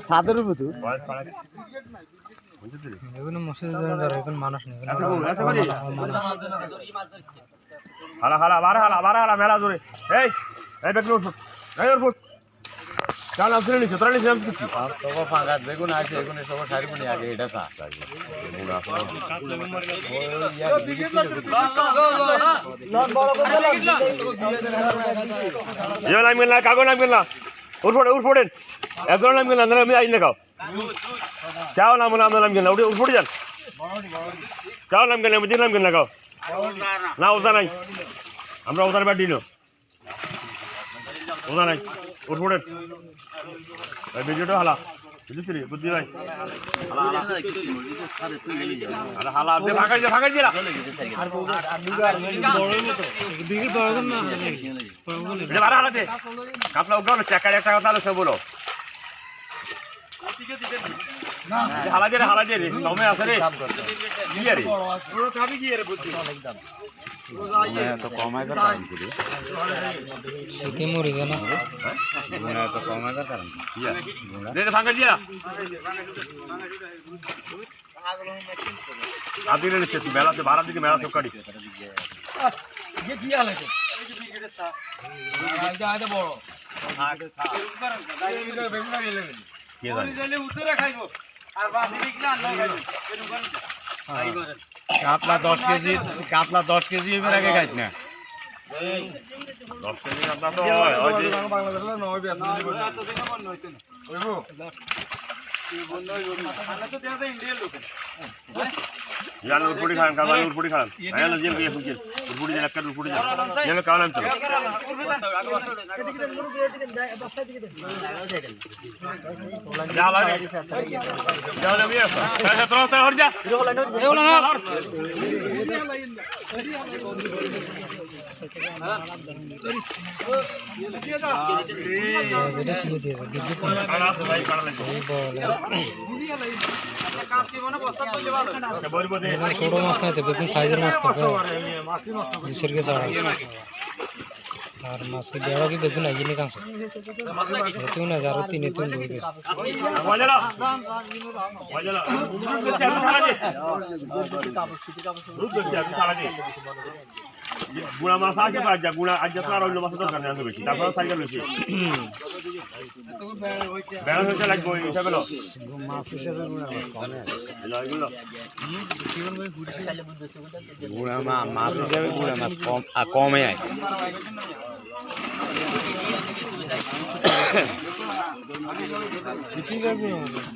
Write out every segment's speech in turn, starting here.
সাদের উপর তো এগুলো মসজিদ ধরে এখন মানুষ নেই হালা হালা বারা হালা মেলা জোরে এই এই বেগুন উঠ এই ওর ফুট চাল আসলে নিচে তোরা নিচে নামছিস সব ফাঁকা বেগুন আছে এগুলো সব সারি বনি আগে এটা তা ये लाइन मिलना कागो लाइन मिलना उठ फोड़ेन একজন লাইন মিলনা না আমি আইন লাগাও চাও নাম লাইন মিলনা উঠ ফুড়ে যান চাও লাইন মিলনা আমি দিন লাইন মিলনা লাগাও না ওজা নাই আমরা ওজার ব্যাট দিল ওজা নাই উঠ ফুড়েন ভাই ভিডিওটা হালা বুঝছিস রে বুদ্ধি ভাই আরে হালা দে ভাগাই দে আর দিকে দরকার না দে বারা হালা দে কাপলা উগাও চেক করে একটা কথা সব বলো না হালা দে রে সময় আছে রে কি রে পুরো খাবি কি রে বুদ্ধি একদম তো কমাই কর কারণ কি রে এতে মরে গেল গুণা তো কমাই কর কারণ কি দে ভাঙা দিয়া আদি রে নিচে মেলা से बाहर दिखे मेला चौकाड़ी ये किया लेके आइदा बড় के जाने উত্তরে খাইবো আর বাকি দিক না কাপলা 10 কেজি কাপলা 10 কেজি এর আগে খাইছ না 10 কেজি কাপলা তো হয় যে বাংলাদেশের নয় বেতন তো দিন বন্ধ হইতো না হইবো বন্ধ হইবো আমরা তো দেয়া ইন্ডিয়ান লোক यार उड़पुड़ी खान काला उड़पुड़ी खान आया ना जेल के फुकिल उड़पुड़ी जला कर उड़पुड़ी जला ये में काला चलो जा ला जा ले मिया ऐसे तो सर हट जा ए वाला ना काला भाई काला लगे কাশি মনে বস্তা তুললে ভালো ছোট মাছ নাই তো বেগুন সাইজের মাছ তো নিচের কে ছাড়া আর মাছ কি বড় কি বেগুন আইনি কাছে এত না যারা তিনে তিন হয়ে গেছে वाजला दूध बेचे अभी साला जी गुणा मासा के पास जा गुणा आज जतना রইল মাছ দরকার নেই আমি বেশি তারপর সাইকেল বেশি ব্যালেন্স হচ্ছে লাগবে হিসাবে লো মাছ হিসেবে গুণা কমে এগুলো গুণা মাছ হিসেবে গুণা মাছ কম কমে আছে ঠিক আছে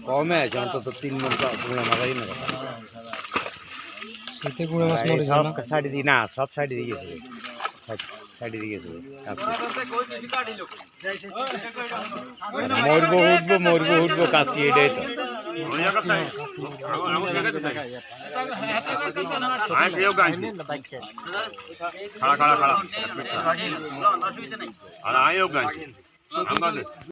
কমে আছে অন্তত 3 মণ গুণা মাছই না শীতে গুঁড়া মাছ মরে যায় না সাইডে দি না সব সাইডে দিয়ে গেছে সাইডে দিয়ে গেছে মরবো উঠবো কাজ কি এটাই তো খাড়া আয়